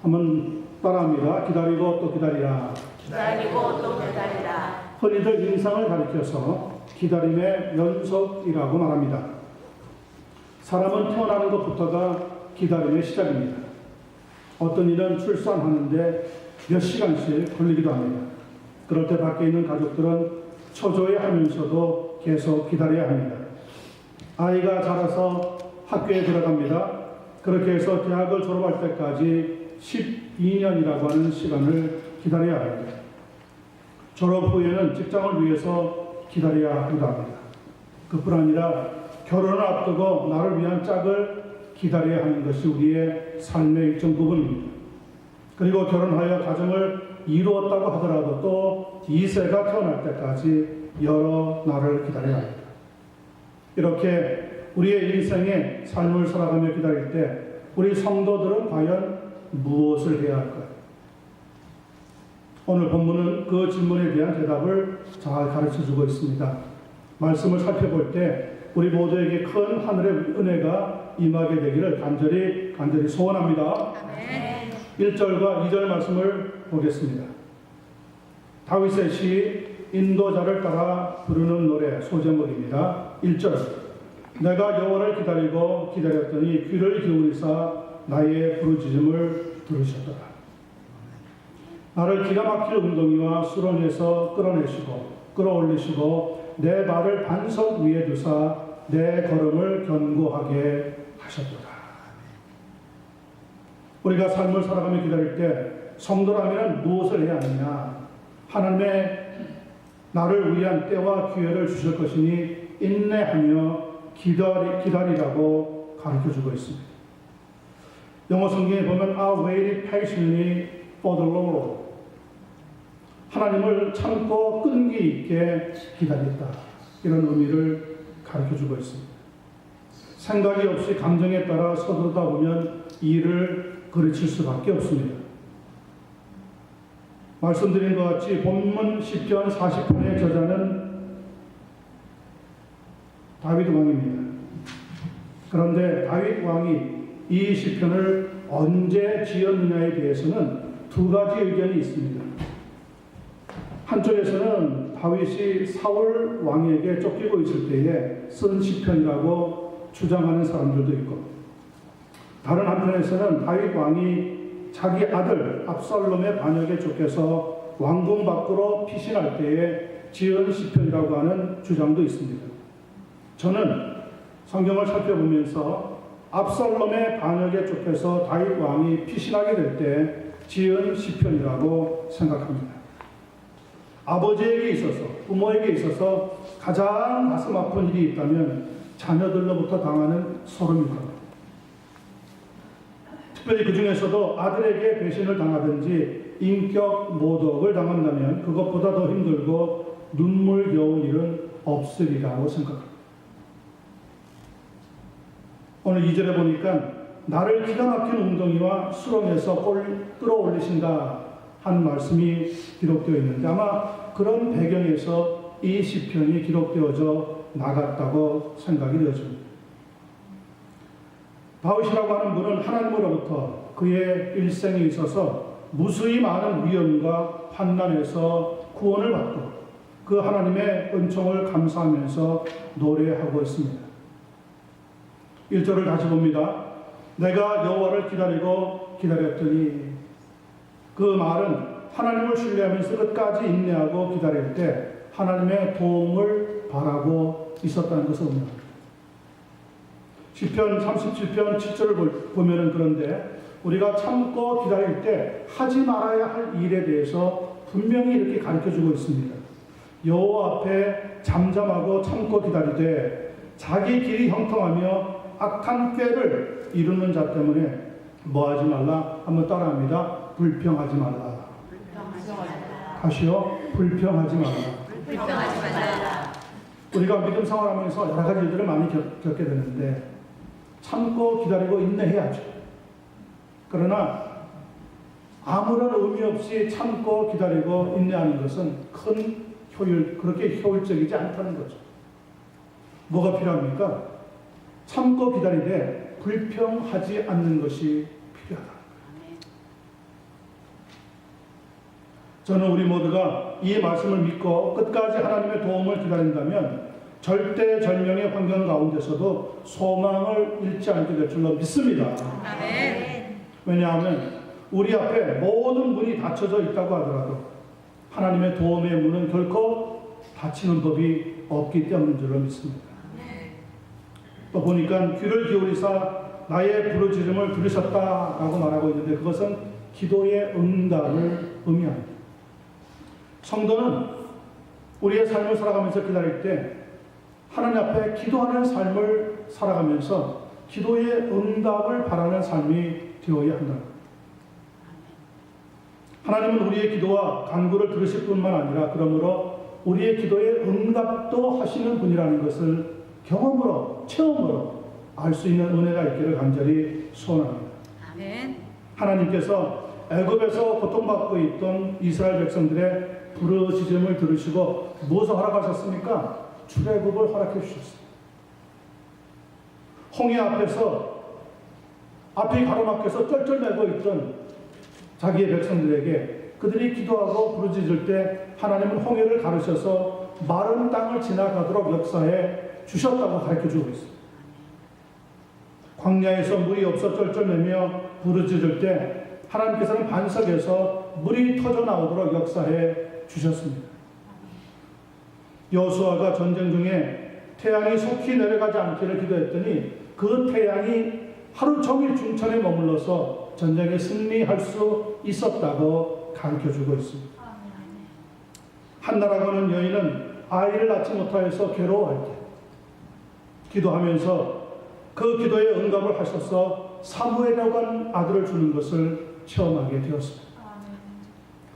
한번 따라합니다. 기다리고 또 기다리라. 기다리고 또 기다리라. 흔히들 인상을 가리켜서 기다림의 연속이라고 말합니다. 사람은 태어나는 것부터가 기다림의 시작입니다. 어떤 이는 출산하는데 몇 시간씩 걸리기도 합니다. 그럴 때 밖에 있는 가족들은 초조해하면서도 계속 기다려야 합니다. 아이가 자라서 학교에 들어갑니다. 그렇게 해서 대학을 졸업할 때까지 12년이라고 하는 시간을 기다려야 합니다. 졸업 후에는 직장을 위해서 기다려야 하기도 합니다. 그뿐 아니라 결혼을 앞두고 나를 위한 짝을 기다려야 하는 것이 우리의 삶의 일정 부분입니다. 그리고 결혼하여 가정을 이루었다고 하더라도 또 2세가 태어날 때까지 여러 날을 기다려야 합니다. 이렇게 우리의 인생의 삶을 살아가며 기다릴 때 우리 성도들은 과연 무엇을 해야 할까요? 오늘 본문은 그 질문에 대한 대답을 잘 가르쳐주고 있습니다. 말씀을 살펴볼 때 우리 모두에게 큰 하늘의 은혜가 임하게 되기를 간절히 소원합니다. 아멘. 1절과 2절 말씀을 보겠습니다. 다윗의 시 인도자를 따라 부르는 노래 소제목입니다. 1절 내가 여호와를 기다리고 기다렸더니 귀를 기울이사 나의 부르짖음을 들으셨더라. 나를 기가 막힐 웅덩이와 수렁에서 끌어올리시고 내 발을 반석 위에 두사 내 걸음을 견고하게 하셨도다. 우리가 삶을 살아가며 기다릴 때 성도라면 무엇을 해야 하느냐? 하나님의 나를 위한 때와 기회를 주실 것이니 인내하며 기다리라고 가르쳐주고 있습니다. 영어 성경에 보면 I waited patiently for the Lord. 하나님을 참고 끈기 있게 기다렸다. 이런 의미를 가르쳐주고 있습니다. 생각이 없이 감정에 따라 서두르다 보면 일을 그르칠 수밖에 없습니다. 말씀드린 것 같이 본문 시편 40편의 저자는 다윗 왕입니다. 그런데 다윗 왕이 이 시편을 언제 지었느냐에 대해서는 두 가지 의견이 있습니다. 한쪽에서는 다윗이 사울 왕에게 쫓기고 있을 때에 쓴 시편이라고 주장하는 사람들도 있고, 다른 한편에서는 다윗 왕이 자기 아들 압살롬의 반역에 쫓겨서 왕궁 밖으로 피신할 때에 지은 시편이라고 하는 주장도 있습니다. 저는 성경을 살펴보면서 압살롬의 반역에 쫓겨서 다윗 왕이 피신하게 될 때 지은 시편이라고 생각합니다. 아버지에게 있어서, 부모에게 있어서 가장 가슴 아픈 일이 있다면 자녀들로부터 당하는 소름일 겁니다. 특별히 그 중에서도 아들에게 배신을 당하든지 인격 모독을 당한다면 그것보다 더 힘들고 눈물겨운 일은 없으리라고 생각합니다. 오늘 2절에 보니까 나를 기가 막힌 웅덩이와 수렁에서 끌어올리신다 한 말씀이 기록되어 있는데 아마 그런 배경에서 이 시편이 기록되어져 나갔다고 생각이 되어집니다. 다윗이라고 하는 분은 하나님으로부터 그의 일생에 있어서 무수히 많은 위험과 환난에서 구원을 받고 그 하나님의 은총을 감사하면서 노래하고 있습니다. 1절을 다시 봅니다. 내가 여호와를 기다리고 기다렸더니, 그 말은 하나님을 신뢰하면서 끝까지 인내하고 기다릴 때 하나님의 도움을 바라고 있었다는 것을 의미합니다. 시편 37편 7절을 보면은 그런데 우리가 참고 기다릴 때 하지 말아야 할 일에 대해서 분명히 이렇게 가르쳐주고 있습니다. 여호와 앞에 잠잠하고 참고 기다리되 자기 길이 형통하며 악한 꾀를 이루는 자 때문에 뭐하지 말라? 한번 따라합니다. 불평하지 말라. 불평하지 말라. 다시요. 불평하지 말라. 불평하지 말라. 우리가 믿음 생활하면서 여러 가지 일들을 많이 겪게 되는데 참고 기다리고 인내해야죠. 그러나 아무런 의미 없이 참고 기다리고 인내하는 것은 그렇게 효율적이지 않다는 거죠. 뭐가 필요합니까? 참고 기다리되 불평하지 않는 것이 필요하다. 저는 우리 모두가 이 말씀을 믿고 끝까지 하나님의 도움을 기다린다면 절대절명의 환경 가운데서도 소망을 잃지 않게 될 줄로 믿습니다. 아멘. 왜냐하면 우리 앞에 모든 문이 닫혀져 있다고 하더라도 하나님의 도움의 문은 결코 닫히는 법이 없기 때문인 줄로 믿습니다. 또 보니까 귀를 기울이사 나의 부르짖음을 들으셨다라고 말하고 있는데 그것은 기도의 응답을 의미합니다. 성도는 우리의 삶을 살아가면서 기다릴 때 하나님 앞에 기도하는 삶을 살아가면서 기도의 응답을 바라는 삶이 되어야 한다. 하나님은 우리의 기도와 간구를 들으실 뿐만 아니라 그러므로 우리의 기도에 응답도 하시는 분이라는 것을 경험으로, 체험으로 알 수 있는 은혜가 있기를 간절히 소원합니다. 아멘. 하나님께서 애굽에서 고통받고 있던 이스라엘 백성들의 부르짖음을 들으시고 무엇을 허락하셨습니까? 출애굽을 허락해 주셨습니다. 홍해 앞에서 앞이 가로막혀서 쩔쩔매고 있던 자기의 백성들에게 그들이 기도하고 부르짖을 때 하나님은 홍해를 가르셔서 마른 땅을 지나가도록 역사해 주셨다고 가르쳐주고 있습니다. 광야에서 물이 없어 쩔쩔매며 부르짖을 때 하나님께서는 반석에서 물이 터져 나오도록 역사해 주셨습니다. 여호수아가 전쟁 중에 태양이 속히 내려가지 않기를 기도했더니 그 태양이 하루 종일 중천에 머물러서 전쟁에 승리할 수 있었다고 가르쳐주고 있습니다. 한나라고 하는 여인은 아이를 낳지 못하여서 괴로워할 때 기도하면서 그 기도에 응답을 하셔서 사무엘이라고 하는 아들을 주는 것을 체험하게 되었습니다.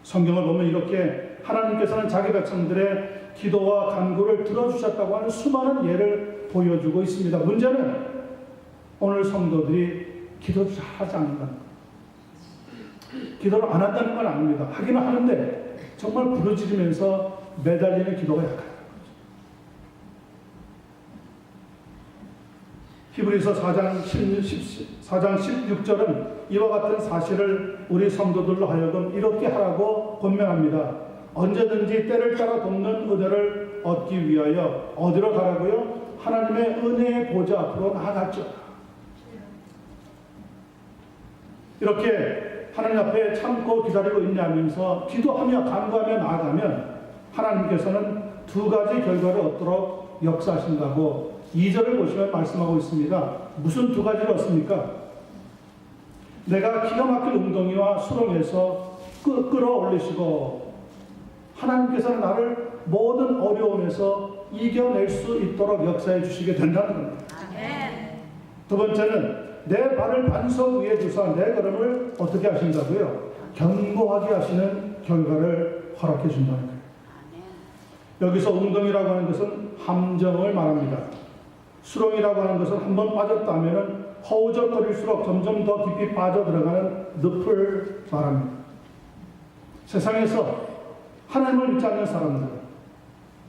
성경을 보면 이렇게 하나님께서는 자기 백성들의 기도와 간구를 들어주셨다고 하는 수많은 예를 보여주고 있습니다. 문제는 오늘 성도들이 기도를 잘 하지 않는다는 것. 기도를 안 한다는 건 아닙니다. 하기는 하는데 정말 부르짖으면서 매달리는 기도가 약하다는 거죠. 히브리서 4장 16절은 이와 같은 사실을 우리 성도들로 하여금 이렇게 하라고 권면합니다. 언제든지 때를 따라 돕는 은혜를 얻기 위하여 어디로 가라고요? 하나님의 은혜의 보좌 앞으로 나아갔죠. 이렇게 하나님 앞에 참고 기다리고 있냐면서 기도하며 간구하며 나아가면 하나님께서는 두 가지 결과를 얻도록 역사하신다고 2절을 보시면 말씀하고 있습니다. 무슨 두 가지를 얻습니까? 내가 기가 막힌 웅덩이와 수렁에서 끌어올리시고 하나님께서는 나를 모든 어려움에서 이겨낼 수 있도록 역사해 주시게 된다는 겁니다. 아멘. 두 번째는 내 발을 반석 위에 두사 내 걸음을 어떻게 하신다고요? 견고하게 하시는 결과를 허락해 준다는 거예요. 여기서 웅덩이라고 하는 것은 함정을 말합니다. 수렁이라고 하는 것은 한번 빠졌다면 허우적거릴수록 점점 더 깊이 빠져들어가는 늪을 말합니다. 세상에서 하나님을 믿지 않는 사람들,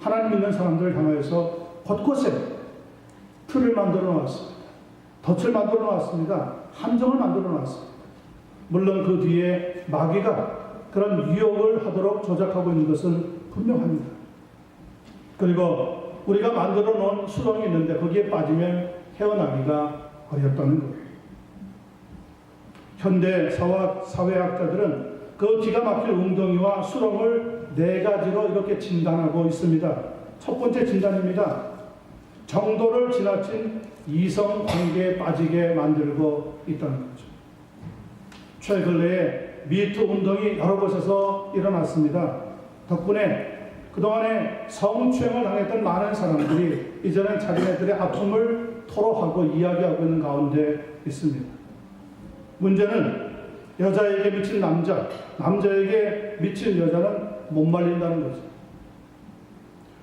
하나님 믿는 사람들을 향하여서 곳곳에 틀을 만들어 놨습니다. 덫을 만들어 놨습니다. 함정을 만들어 놨습니다. 물론 그 뒤에 마귀가 그런 유혹을 하도록 조작하고 있는 것은 분명합니다. 그리고 우리가 만들어 놓은 수렁이 있는데 거기에 빠지면 헤어나기가 어렵다는 거예요. 현대 사회학자들은 그 기가 막힐 웅덩이와 수렁을 네 가지로 이렇게 진단하고 있습니다. 첫 번째 진단입니다. 정도를 지나친 이성 관계에 빠지게 만들고 있다는 거죠. 최근에 미투 운동이 여러 곳에서 일어났습니다. 덕분에 그동안에 성추행을 당했던 많은 사람들이 이제는 자기네들의 아픔을 토로하고 이야기하고 있는 가운데 있습니다. 문제는 여자에게 미친 남자, 남자에게 미친 여자는 못 말린다는 거죠.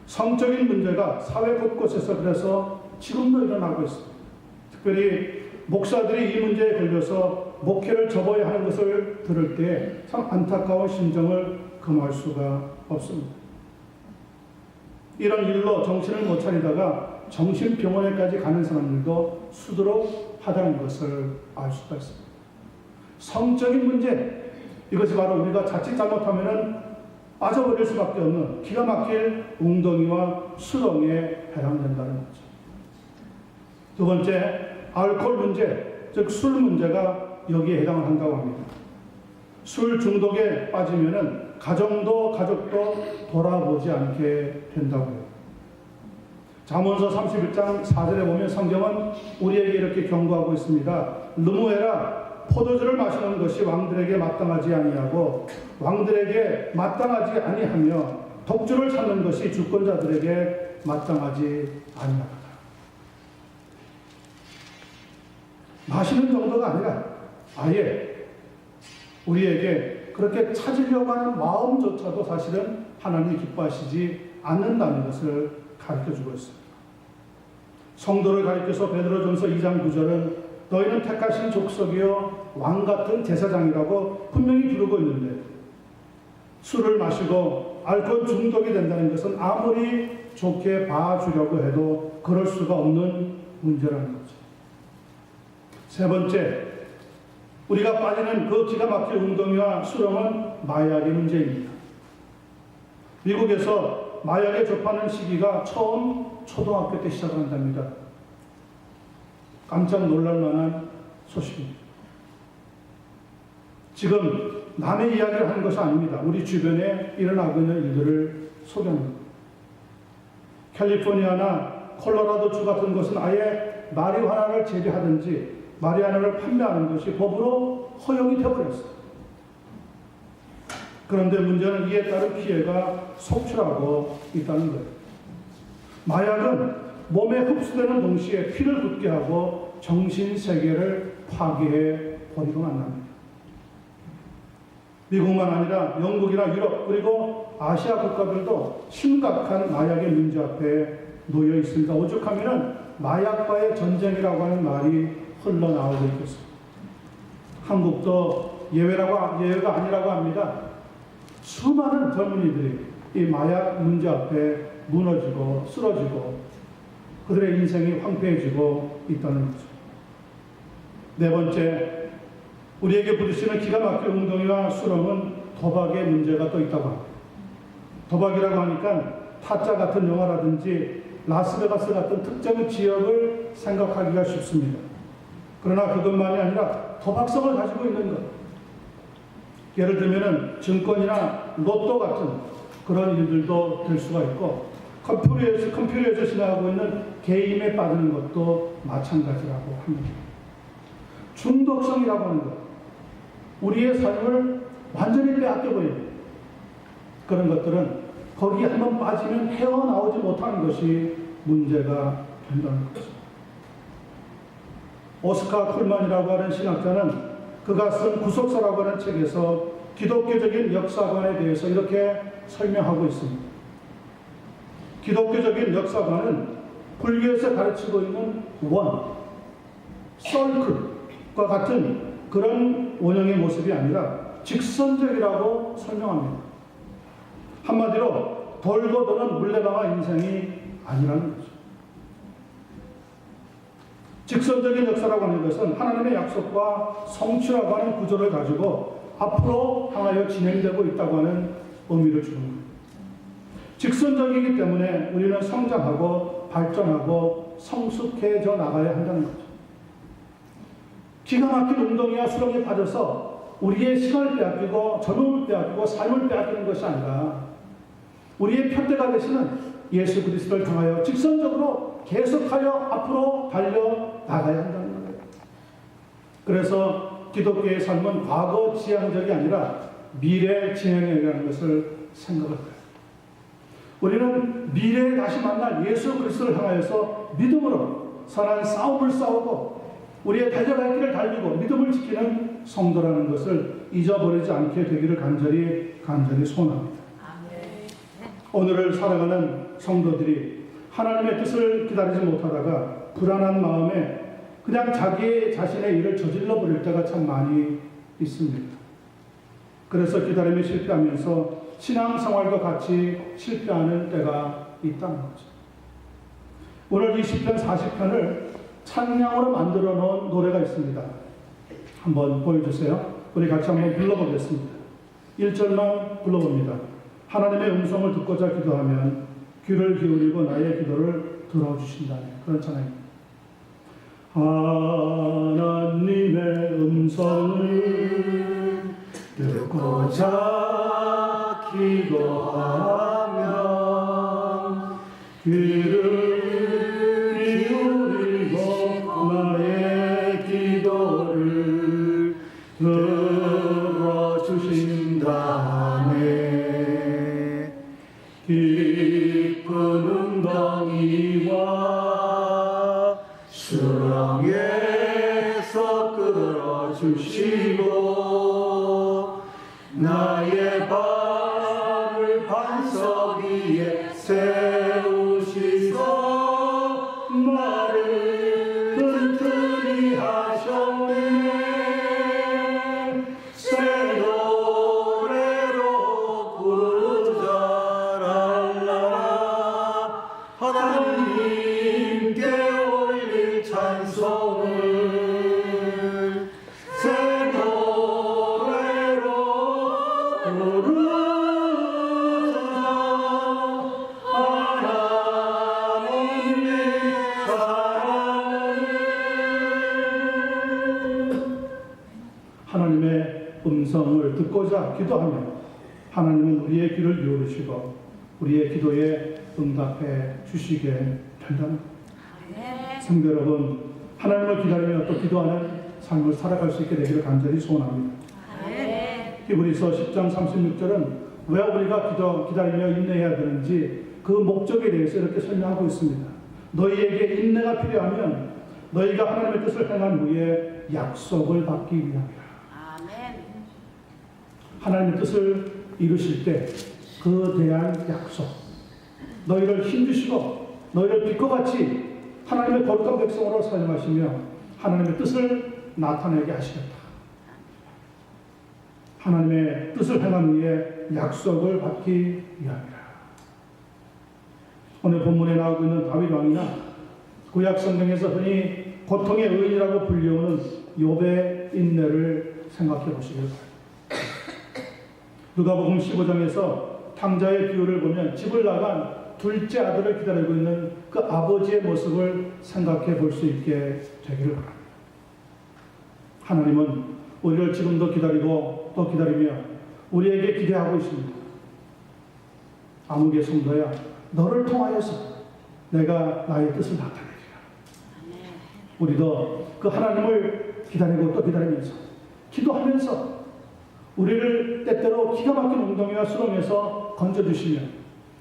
성적인 문제가 사회 곳곳에서 그래서 지금도 일어나고 있습니다. 특별히 목사들이 이 문제에 걸려서 목회를 접어야 하는 것을 들을 때 참 안타까운 심정을 금할 수가 없습니다. 이런 일로 정신을 못 차리다가 정신병원에까지 가는 사람들도 수두룩 하다는 것을 알 수가 있습니다. 성적인 문제, 이것이 바로 우리가 자칫 잘못하면 빠져버릴 수밖에 없는 기가 막힐 웅덩이와 수렁에 해당된다는 거죠. 두 번째, 알코올 문제, 즉 술 문제가 여기에 해당을 한다고 합니다. 술 중독에 빠지면은 가정도 가족도 돌아보지 않게 된다고 해요. 잠언서 31장 4절에 보면 성경은 우리에게 이렇게 경고하고 있습니다. 느무해라. 포도주를 마시는 것이 왕들에게 마땅하지 아니하고 왕들에게 마땅하지 아니하며 독주를 찾는 것이 주권자들에게 마땅하지 아니하다. 마시는 정도가 아니라 아예 우리에게 그렇게 찾으려고 하는 마음조차도 사실은 하나님이 기뻐하시지 않는다는 것을 가르쳐주고 있습니다. 성도를 가리켜서 베드로전서 2장 9절은 너희는 택하신 족속이요 왕같은 제사장이라고 분명히 부르고 있는데 술을 마시고 알코올 중독이 된다는 것은 아무리 좋게 봐주려고 해도 그럴 수가 없는 문제라는 거죠. 세 번째, 우리가 빠지는 그 기가 막힐 웅덩이와 수렁은 마약의 문제입니다. 미국에서 마약에 접하는 시기가 처음 초등학교 때 시작한답니다. 깜짝 놀랄 만한 소식입니다. 지금 남의 이야기를 하는 것이 아닙니다. 우리 주변에 일어나고 있는 일들을 소개합니다. 캘리포니아나 콜로라도주 같은 곳은 아예 마리화나를 재배하든지 마리화나를 판매하는 것이 법으로 허용이 되어버렸어요. 그런데 문제는 이에 따른 피해가 속출하고 있다는 거예요. 마약은 몸에 흡수되는 동시에 피를 붓게 하고 정신세계를 파괴해 버리고 만납니다. 미국만 아니라 영국이나 유럽 그리고 아시아 국가들도 심각한 마약의 문제 앞에 놓여 있습니다. 오죽하면 마약과의 전쟁이라고 하는 말이 흘러나오고 있겠습니다. 한국도 예외가 아니라고 합니다. 수많은 젊은이들이 이 마약 문제 앞에 무너지고 쓰러지고 그들의 인생이 황폐해지고 있다는 거죠. 네 번째, 우리에게 부딪히는 기가 막힌 웅덩이와 수렁은 도박의 문제가 또 있다고 합니다. 도박이라고 하니까 타짜 같은 영화라든지 라스베가스 같은 특정 지역을 생각하기가 쉽습니다. 그러나 그것만이 아니라 도박성을 가지고 있는 것. 예를 들면 증권이나 로또 같은 그런 일들도 될 수가 있고 컴퓨터에서 지나가고 있는 게임에 빠지는 것도 마찬가지라고 합니다. 중독성이라고 하는 것. 우리의 삶을 완전히 빼앗겨버립니다. 그런 것들은 거기에 한번 빠지면 헤어나오지 못하는 것이 문제가 된다는 거죠. 오스카 쿨만이라고 하는 신학자는 그가 쓴 구속사라고 하는 책에서 기독교적인 역사관에 대해서 이렇게 설명하고 있습니다. 기독교적인 역사관은 불교에서 가르치고 있는 서클과 같은 그런 원형의 모습이 아니라 직선적이라고 설명합니다. 한마디로 돌고 도는 물레방아 인생이 아니라는 거죠. 직선적인 역사라고 하는 것은 하나님의 약속과 성취라고 하는 구조를 가지고 앞으로 향하여 진행되고 있다고 하는 의미를 주는 거예요. 직선적이기 때문에 우리는 성장하고 발전하고 성숙해져 나가야 한다는 거죠. 기가 막힌 웅덩이와 수렁에 빠져서 우리의 시간을 빼앗기고 젊음을 빼앗기고 삶을 빼앗기는 것이 아니라 우리의 표대가 되시는 예수 그리스도를 통하여 직선적으로 계속하여 앞으로 달려나가야 한다는 거예요. 그래서 기독교의 삶은 과거 지향적이 아니라 미래 진행이라는 것을 생각할 거예요. 우리는 미래에 다시 만날 예수 그리스도를 향하여서 믿음으로 선한 싸움을 싸우고 우리의 달려갈 길을 달리고 믿음을 지키는 성도라는 것을 잊어버리지 않게 되기를 간절히 소원합니다. 오늘을 살아가는 성도들이 하나님의 뜻을 기다리지 못하다가 불안한 마음에 그냥 자기 자신의 일을 저질러 버릴 때가 참 많이 있습니다. 그래서 기다림에 실패하면서 신앙생활과 같이 실패하는 때가 있다는 거죠. 오늘 이 시편 40편을 찬양으로 만들어 놓은 노래가 있습니다. 한번 보여주세요. 우리 같이 한번 불러보겠습니다. 1절만 불러봅니다. 하나님의 음성을 듣고자 기도하면 귀를 기울이고 나의 기도를 들어주신다는 그런 찬양입니다. 하나님의 음성을 듣고자 기도하면 귀를 기울이고 나의 기도를 들어주신다네. 깊은 웅덩이와 수렁에서 끌어주시고 나의 발을 반석 위에 세우시서 나를 튼튼히 하셨네. 새 노래로 부르자 랄라라. 하나님께 올릴 찬송을 새 노래로 부르자. 하나님의 사랑을 하나님의 음성을 듣고자 기도하며 하나님은 우리의 귀를 기울이시고 우리의 기도에 응답해 주시게 된다는 성도 여러분, 하나님을 기다리며 또 기도하는 삶을 살아갈 수 있게 되기를 간절히 소원합니다. 히브리서 10장 36절은 왜 우리가 기다리며 인내해야 되는지 그 목적에 대해서 이렇게 설명하고 있습니다. 너희에게 인내가 필요하면 너희가 하나님의 뜻을 행한 후에 약속을 받기 위함이라. 하나님의 뜻을 이루실 때 그 대한 약속, 너희를 힘주시고 너희를 빛과 같이 하나님의 거룩한 백성으로 사용하시며 하나님의 뜻을 나타내게 하시겠다. 하나님의 뜻을 행한 후에 약속을 받기 위함이라. 오늘 본문에 나오고 있는 다윗 왕이나 구약 성경에서 흔히 고통의 의인이라고 불리우는 욥의 인내를 생각해 보시길 바랍니다. 누가복음 15장에서 탕자의 비유를 보면 집을 나간 둘째 아들을 기다리고 있는 그 아버지의 모습을 생각해 볼 수 있게 되기를 바랍니다. 하나님은 우리를 지금도 기다리고 또 기다리며 우리에게 기대하고 있습니다. 아무개 성도야, 너를 통하여서 내가 나의 뜻을 나타내리라. 우리도 그 하나님을 기다리고 또 기다리면서 기도하면서 우리를 때때로 기가 막힌 웅덩이와 수렁에서 건져주시며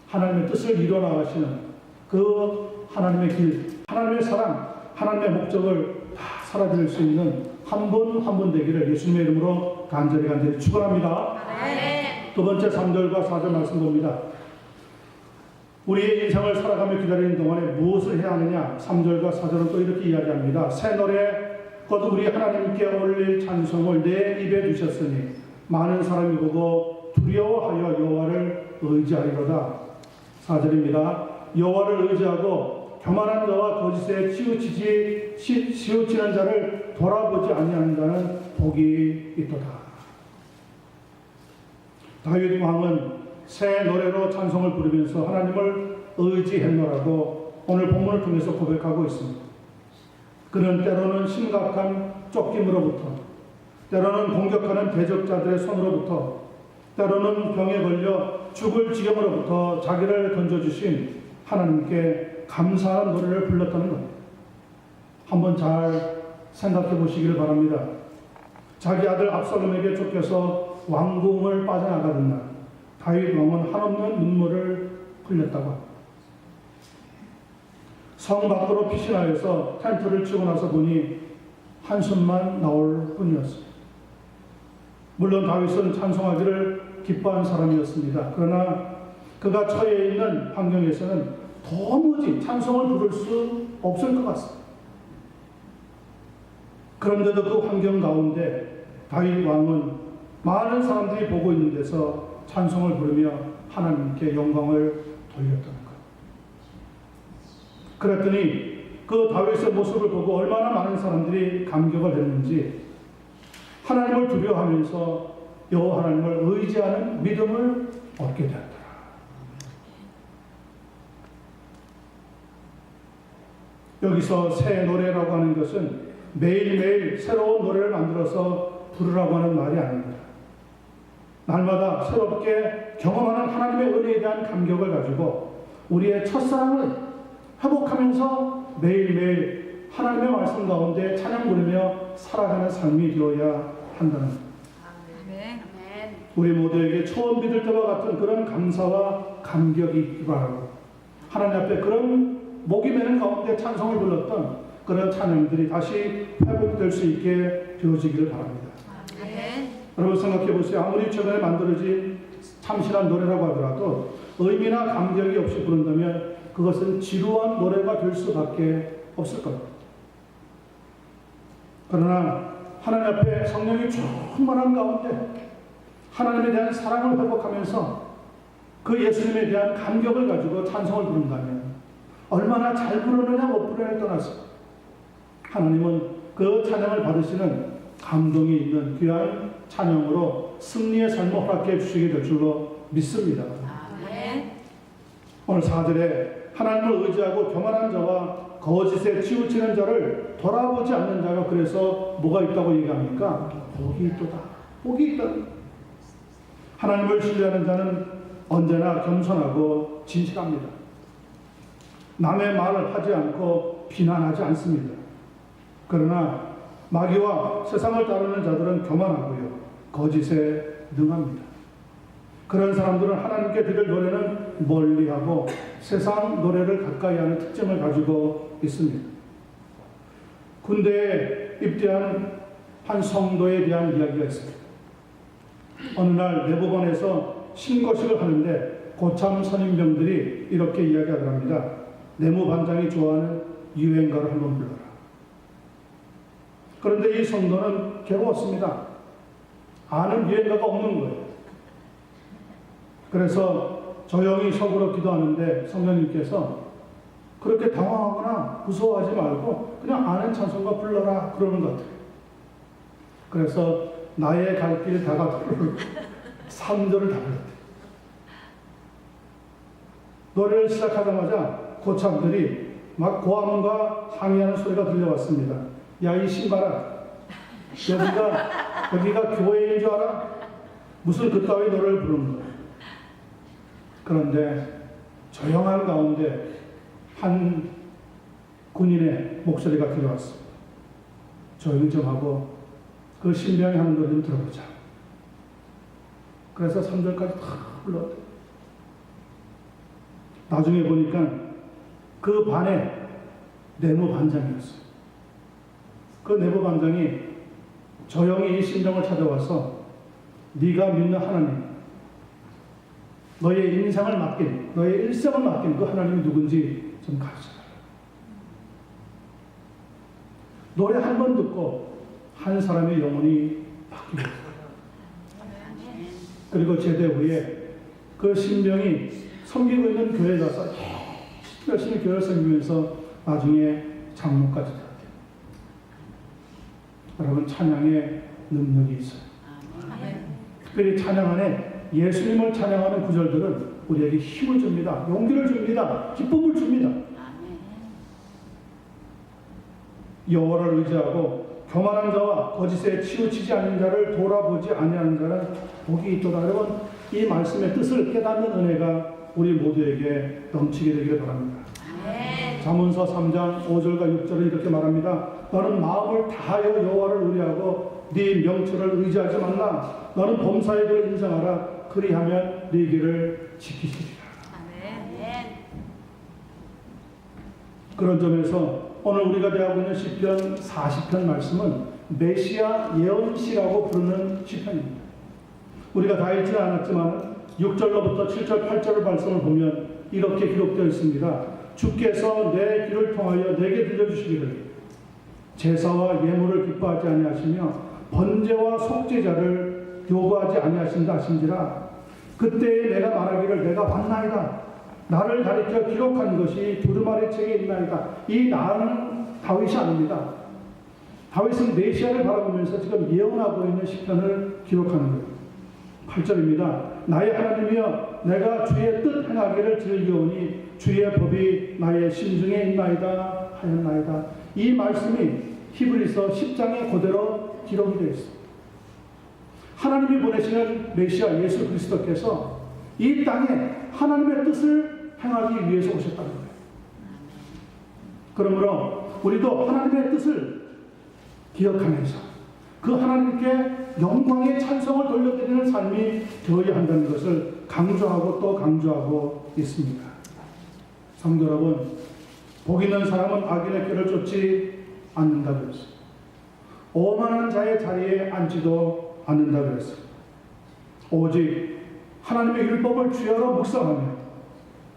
하나님의 뜻을 이뤄나가시는 그 하나님의 길, 하나님의 사랑, 하나님의 목적을 다 살아드릴 수 있는 한 분 한 분 되기를 예수님의 이름으로 간절히 축원합니다. 두 번째 3절과 4절 말씀 봅니다. 우리의 인생을 살아가며 기다리는 동안에 무엇을 해야 하느냐? 3절과 4절은 또 이렇게 이야기합니다. 새 노래 곧 우리 하나님께 올릴 찬송을 내 입에 두셨으니 많은 사람이 보고 두려워하여 여호와를 의지하리로다. 4절입니다. 여호와를 의지하고 교만한 자와 거짓에 치우치는 자를 돌아보지 아니하는 자는 복이 있도다. 다윗 왕은 새 노래로 찬송을 부르면서 하나님을 의지했노라고 오늘 본문을 통해서 고백하고 있습니다. 그는 때로는 심각한 쫓김으로부터, 때로는 공격하는 대적자들의 손으로부터, 때로는 병에 걸려 죽을 지경으로부터 자기를 건져주신 하나님께 감사한 노래를 불렀다는 겁니다. 한번 잘 생각해 보시기를 바랍니다. 자기 아들 압살롬에게 쫓겨서 왕궁을 빠져나가던 날 다윗 왕은 한없는 눈물을 흘렸다고 합니다. 성 밖으로 피신하여서 텐트를 치고 나서 보니 한숨만 나올 뿐이었습니다. 물론 다윗은 찬송하기를 기뻐한 사람이었습니다. 그러나 그가 처해 있는 환경에서는 도무지 찬송을 부를 수 없을 것 같습니다. 그런데도 그 환경 가운데 다윗 왕은 많은 사람들이 보고 있는 데서 찬송을 부르며 하나님께 영광을 돌렸다는 것. 그랬더니 그 다윗의 모습을 보고 얼마나 많은 사람들이 감격을 했는지 하나님을 두려워하면서 여호와 하나님을 의지하는 믿음을 얻게 되었다. 여기서 새 노래라고 하는 것은 매일매일 새로운 노래를 만들어서 부르라고 하는 말이 아닙니다. 날마다 새롭게 경험하는 하나님의 은혜에 대한 감격을 가지고 우리의 첫사랑을 회복하면서 매일매일 하나님의 말씀 가운데 찬양 부르며 살아가는 삶이 되어야 한다는 것. 아멘. 우리 모두에게 처음 믿을 때와 같은 그런 감사와 감격이 있기 바라고, 하나님 앞에 그런 목이 메는 가운데 찬송을 불렀던 그런 찬양들이 다시 회복될 수 있게 되어지기를 바랍니다. 아멘. 여러분 생각해 보세요. 아무리 최근에 만들어진 참신한 노래라고 하더라도 의미나 감격이 없이 부른다면 그것은 지루한 노래가 될 수밖에 없을 겁니다. 그러나 하나님 앞에 성령이 충만한 가운데 하나님에 대한 사랑을 회복하면서 그 예수님에 대한 감격을 가지고 찬송을 부른다면 얼마나 잘 부르느냐 못 부르느냐에 떠나서 하나님은 그 찬양을 받으시는 감동이 있는 귀한 찬양으로 승리의 삶을 허락해 주시게 될 줄로 믿습니다. 아멘. 오늘 4절에 하나님을 의지하고 교만한 자와 거짓에 치우치는 자를 돌아보지 않는 자가 그래서 뭐가 있다고 얘기합니까? 복이 있도다. 복이 있다. 하나님을 신뢰하는 자는 언제나 겸손하고 진실합니다. 남의 말을 하지 않고 비난하지 않습니다. 그러나 마귀와 세상을 따르는 자들은 교만하고요, 거짓에 능합니다. 그런 사람들은 하나님께 드릴 노래는 멀리하고 세상 노래를 가까이 하는 특징을 가지고 있습니다. 군대에 입대한 한 성도에 대한 이야기가 있습니다. 어느 날 내무반에서 신고식을 하는데 고참 선임병들이 이렇게 이야기하더랍니다. 내무반장이 좋아하는 유행가를 한번 불러라. 그런데 이 성도는 괴로웠습니다. 아는 유행가가 없는 거예요. 그래서 조용히 속으로 기도하는데 성령님께서 그렇게 당황하거나 무서워하지 말고 그냥 아는 찬송가 불러라 그러는 것 같아요. 그래서 나의 갈 길 다가도록 3절을 다 불렀대요. 노래를 시작하자마자 고참들이 막 고함과 항의하는 소리가 들려왔습니다. 야, 이 신발아, 여기가 교회인 줄 알아? 무슨 그따위 노래를 부르는 거야. 그런데 조용한 가운데 한 군인의 목소리가 들려왔습니다. 조용히 좀 하고 그 신병이 하는 노래 좀 들어보자. 그래서 3절까지 다 불렀대요. 나중에 보니까 그 반에 내무반장이었어요. 그 내무반장이 조용히 이 신병을 찾아와서 네가 믿는 하나님, 너의 인생을 맡긴, 너의 일생을 맡긴 그 하나님이 누군지 좀 가르쳐라. 노래 한 번 듣고 한 사람의 영혼이 바뀌었어요. 그리고 제대 후에 그 신병이 섬기고 있는 교회에 가서 열심히 교회를 섬기면서 나중에 장로까지 됐대요. 여러분, 찬양에 능력이 있어요. 특별히 찬양 안에 예수님을 찬양하는 구절들은 우리에게 힘을 줍니다. 용기를 줍니다. 기쁨을 줍니다. 여호와를 의지하고 교만한 자와 거짓에 치우치지 않는 자를 돌아보지 아니하는 자는 복이 있도다. 여러분, 이 말씀의 뜻을 깨닫는 은혜가 우리 모두에게 넘치게 되기를 바랍니다. 잠언서 3장 5절과 6절을 이렇게 말합니다. 너는 마음을 다하여 여호와를 의뢰하고 네 명철을 의지하지 말라. 너는 범사에 그를 인정하라. 그리하면 네 길을 지키시리라. 그런 점에서 오늘 우리가 대하고 있는 시편 40편 말씀은 메시아 예언시라고 부르는 시편입니다. 우리가 다 읽지는 않았지만 6절로부터 7절, 8절의 말씀을 보면 이렇게 기록되어 있습니다. 주께서 내 귀를 통하여 내게 들려주시기를 제사와 예물을 기뻐하지 아니하시며 번제와 속죄자를 요구하지 아니하신다 하신지라. 그때에 내가 말하기를 내가 왔나이다. 나를 가리켜 기록한 것이 두루마리 책에 있나이다. 이 나는 다윗이 아닙니다. 다윗은 메시아를 바라보면서 지금 예언하고 있는 시편을 기록하는 거예요. 8절입니다. 나의 하나님이여 내가 주의 뜻 행하기를 즐기오니 주의 법이 나의 심중에 있나이다 하였나이다. 이 말씀이 히브리서 10장에 그대로 기록이 되어 있습니다. 하나님이 보내시는 메시아 예수 그리스도께서 이 땅에 하나님의 뜻을 행하기 위해서 오셨다는 거예요. 그러므로 우리도 하나님의 뜻을 기억하면서 그 하나님께 영광의 찬송을 돌려드리는 삶이 되어야 한다는 것을 강조하고 또 강조하고 있습니다. 성도 여러분, 복 있는 사람은 악인의 길을 쫓지 않는다고 했습니다. 오만한 자의 자리에 앉지도 않는다고 했습니다. 오직 하나님의 율법을 주야로 묵상하며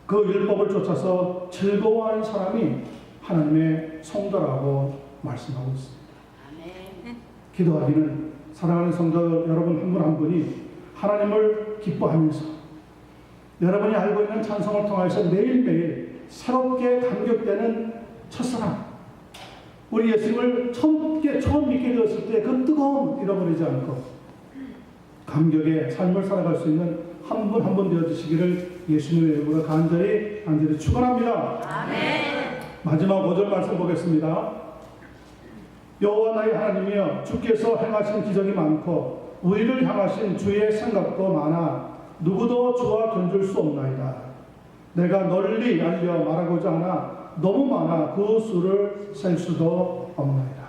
그 율법을 쫓아서 즐거워하는 사람이 하나님의 성도라고 말씀하고 있습니다. 기도하기는 사랑하는 성도 여러분 한 분 한 분이 하나님을 기뻐하면서 여러분이 알고 있는 찬송을 통해서 매일매일 새롭게 감격되는 첫사랑, 우리 예수님을 처음 믿게 되었을 때 그 뜨거움 잃어버리지 않고 감격의 삶을 살아갈 수 있는 한 분 한 분 되어주시기를 예수님의 이름으로 간절히 축원합니다. 아멘. 마지막 5절 말씀 보겠습니다. 여호와 나의 하나님이여, 주께서 행하신 기적이 많고 우리를 향하신 주의 생각도 많아 누구도 주와 견줄 수 없나이다. 내가 널리 알려 말하고자 하나 너무 많아 그 수를 셀 수도 없나이다.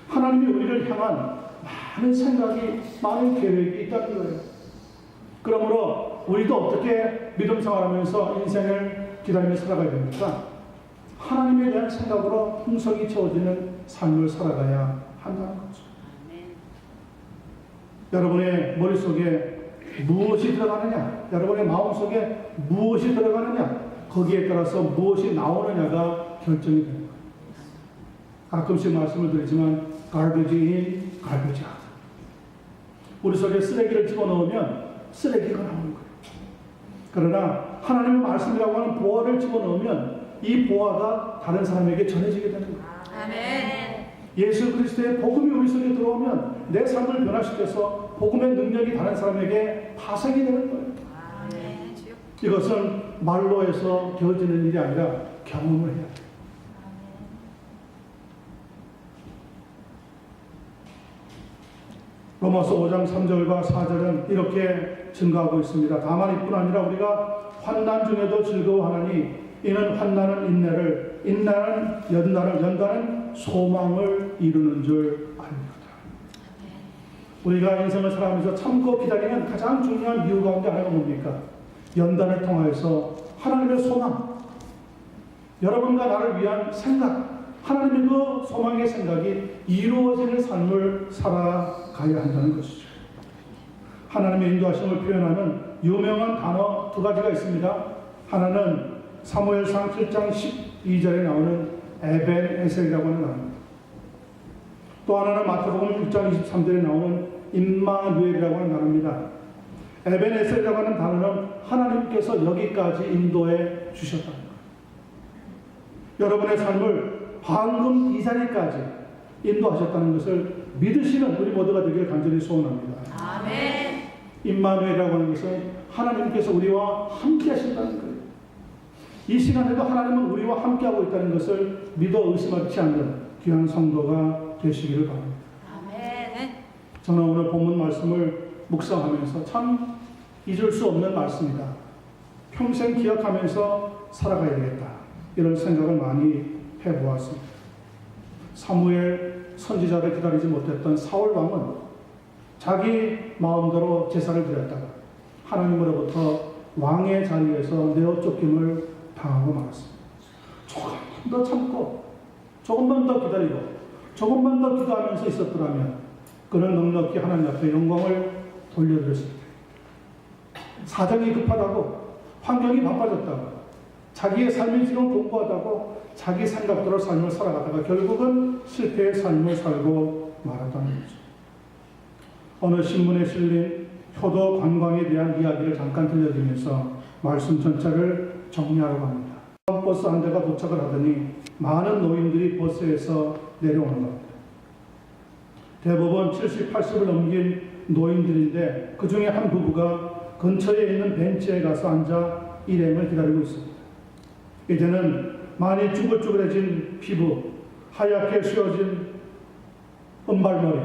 하나님이 우리를 향한 많은 생각이, 많은 계획이 있다는 거예요. 그러므로 우리도 어떻게 믿음 생활하면서 인생을 기다리며 살아가야 됩니까? 하나님에 대한 생각으로 풍성이 채워지는 삶을 살아가야 한다는 거죠. 여러분의 머릿속에 무엇이 들어가느냐, 여러분의 마음속에 무엇이 들어가느냐, 거기에 따라서 무엇이 나오느냐가 결정이 되는 거예요. 가끔씩 말씀을 드리지만 garbage in, garbage out. 우리 속에 쓰레기를 집어넣으면 쓰레기가 나오는 거예요. 그러나 하나님의 말씀이라고 하는 보화를 집어넣으면 이 보화가 다른 사람에게 전해지게 되는 거예요. 아멘. 예수 그리스도의 복음이 우리 속에 들어오면 내 삶을 변화시켜서 복음의 능력이 다른 사람에게 파생이 되는 거예요. 아멘. 이것은 말로 해서 되어지는 일이 아니라 경험을 해야 돼요. 로마서 5장 3절과 4절은 이렇게 증가하고 있습니다. 다만 이뿐 아니라 우리가 환난 중에도 즐거워하나니 이는 환난은 인내를, 인내는 연단은 소망을 이루는 줄 압니다. 우리가 인생을 살아가면서 참고 기다리는 가장 중요한 이유 가운데 하나가 뭡니까? 연단을 통하여서 하나님의 소망, 여러분과 나를 위한 생각, 하나님의 그 소망의 생각이 이루어지는 삶을 살아가야 한다는 것이죠. 하나님의 인도하심을 표현하는 유명한 단어 두 가지가 있습니다. 하나는 사무엘상 7장 12절에 나오는 에벤에셀이라고 하는 단어입니다. 또 하나는 마태복음 6장 23절에 나오는 임마누엘이라고 하는 단어입니다. 에벤에셀이라고 하는 단어는 하나님께서 여기까지 인도해 주셨다는 거예요. 여러분의 삶을 방금 이 자리까지 인도하셨다는 것을 믿으시는 우리 모두가 되기를 간절히 소원합니다. 아멘. 임마누엘이라고 하는 것은 하나님께서 우리와 함께 하신다는 거예요. 이 시간에도 하나님은 우리와 함께하고 있다는 것을 믿어 의심하지 않는 귀한 성도가 되시기를 바랍니다. 아멘. 저는 오늘 본문 말씀을 묵상하면서 참 잊을 수 없는 말씀이다. 평생 기억하면서 살아가야 되겠다. 이런 생각을 많이 해보았습니다. 사무엘 선지자를 기다리지 못했던 사울 왕은 자기 마음대로 제사를 드렸다가 하나님으로부터 왕의 자리에서 내어 쫓김을 당하고 말았습니다. 조금만 더 참고 조금만 더 기다리고 조금만 더 기도하면서 있었더라면 그는 넉넉히 하나님 앞에 영광을 돌려드렸을 텐데, 사정이 급하다고, 환경이 바빠졌다고, 자기의 삶이 지금 공고하다고 자기 생각대로 삶을 살아가다가 결국은 실패의 삶을 살고 말았다는 거죠. 어느 신문에 실린 효도 관광에 대한 이야기를 잠깐 들려드리면서 말씀 전체를 정리하려고 합니다. 버스 한 대가 도착을 하더니 많은 노인들이 버스에서 내려오는 겁니다. 대부분 70, 80을 넘긴 노인들인데 그 중에 한 부부가 근처에 있는 벤치에 가서 앉아 일행을 기다리고 있습니다. 이제는 많이 쭈글쭈글해진 피부, 하얗게 휘어진 은발머리,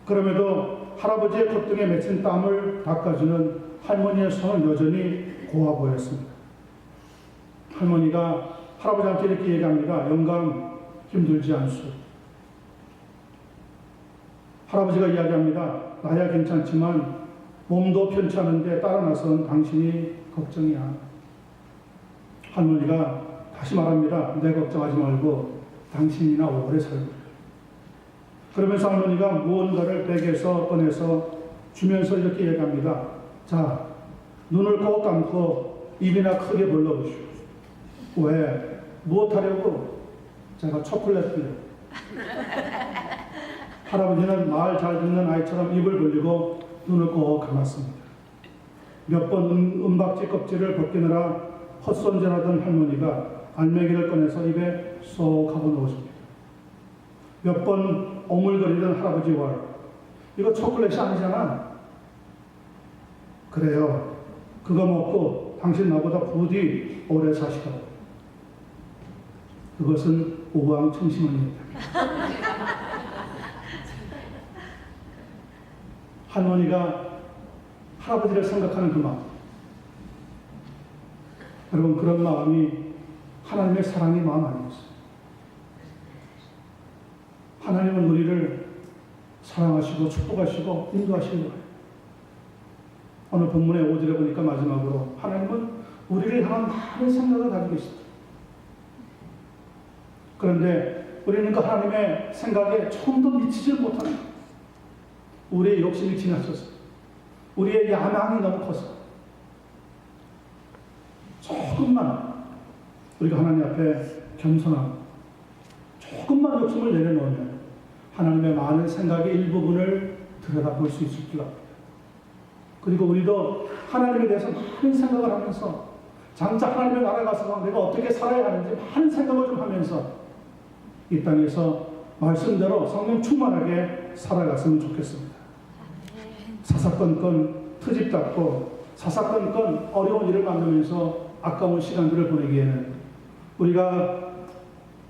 그럼에도 할아버지의 콧등에 맺힌 땀을 닦아주는 할머니의 손은 여전히 고와 보였습니다. 할머니가 할아버지한테 이렇게 얘기합니다. 영감 힘들지 않소. 할아버지가 이야기합니다. 나야 괜찮지만 몸도 편치 않은데 따라 나선 당신이 걱정이야. 할머니가 다시 말합니다. 내 걱정하지 말고 당신이나 오래 살고. 그러면서 할머니가 무언가를 백에서 꺼내서 주면서 이렇게 얘기합니다. 자, 눈을 꼭 감고 입이나 크게 벌려보시오. 왜? 무엇하려고? 제가 초콜릿을요. 할아버지는 말 잘 듣는 아이처럼 입을 벌리고 눈을 꼭 감았습니다. 몇 번 은박지 껍질을 벗기느라 헛손질하던 할머니가 알맹이를 꺼내서 입에 쏙 하고 넣으십니다. 몇 번 오물거리던 할아버지와 이거 초콜릿이 아니잖아. 그래요. 그거 먹고 당신 나보다 부디 오래 사시라고. 그것은 오왕청심원입니다. 할머니가 할아버지를 생각하는 그 마음. 여러분, 그런 마음이 하나님의 사랑의 마음 아니겠어요? 하나님은 우리를 사랑하시고 축복하시고 인도하시는 거예요. 오늘 본문의 5절에 보니까 마지막으로 하나님은 우리를 향한 많은 생각을 가지고 계십니다. 그런데 우리는 그 하나님의 생각에 조금도 미치지 못하는 우리의 욕심이 지나쳐서 우리의 야망이 너무 커서 조금만 우리가 하나님 앞에 겸손하고 조금만 욕심을 내려놓으면 하나님의 많은 생각의 일부분을 들여다볼 수 있을 줄 압니다. 그리고 우리도 하나님에 대해서 많은 생각을 하면서 장차 하나님의 나라에 가서 내가 어떻게 살아야 하는지 많은 생각을 좀 하면서 이 땅에서 말씀대로 성령 충만하게 살아갔으면 좋겠습니다. 사사건건 트집잡고 사사건건 어려운 일을 만들면서 아까운 시간들을 보내기에는 우리가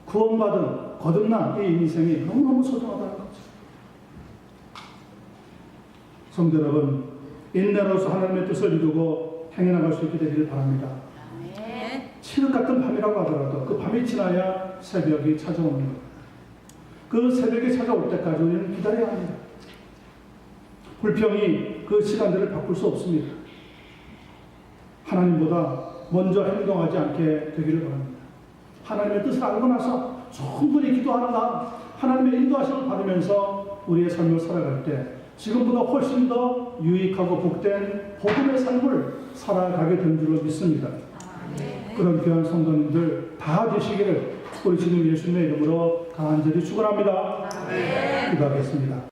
구원받은 거듭난 이 인생이 너무너무 소중하다는 거죠. 성도 여러분, 인내로서 하나님의 뜻을 이루고 행해나갈 수 있게 되기를 바랍니다. 칠흑 같은 밤이라고 하더라도 그 밤이 지나야 새벽이 찾아오는 것. 그 새벽이 찾아올 때까지 우리는 기다려야 합니다. 불평이 그 시간들을 바꿀 수 없습니다. 하나님보다 먼저 행동하지 않게 되기를 바랍니다. 하나님의 뜻을 알고 나서 충분히 기도하는 다음 하나님의 인도하심을 받으면서 우리의 삶을 살아갈 때 지금보다 훨씬 더 유익하고 복된 복음의 삶을 살아가게 된 줄로 믿습니다. 그런 귀한 성도님들 다 되시기를 우리 주님 예수님의 이름으로 간절히 축원합니다. 기도하겠습니다.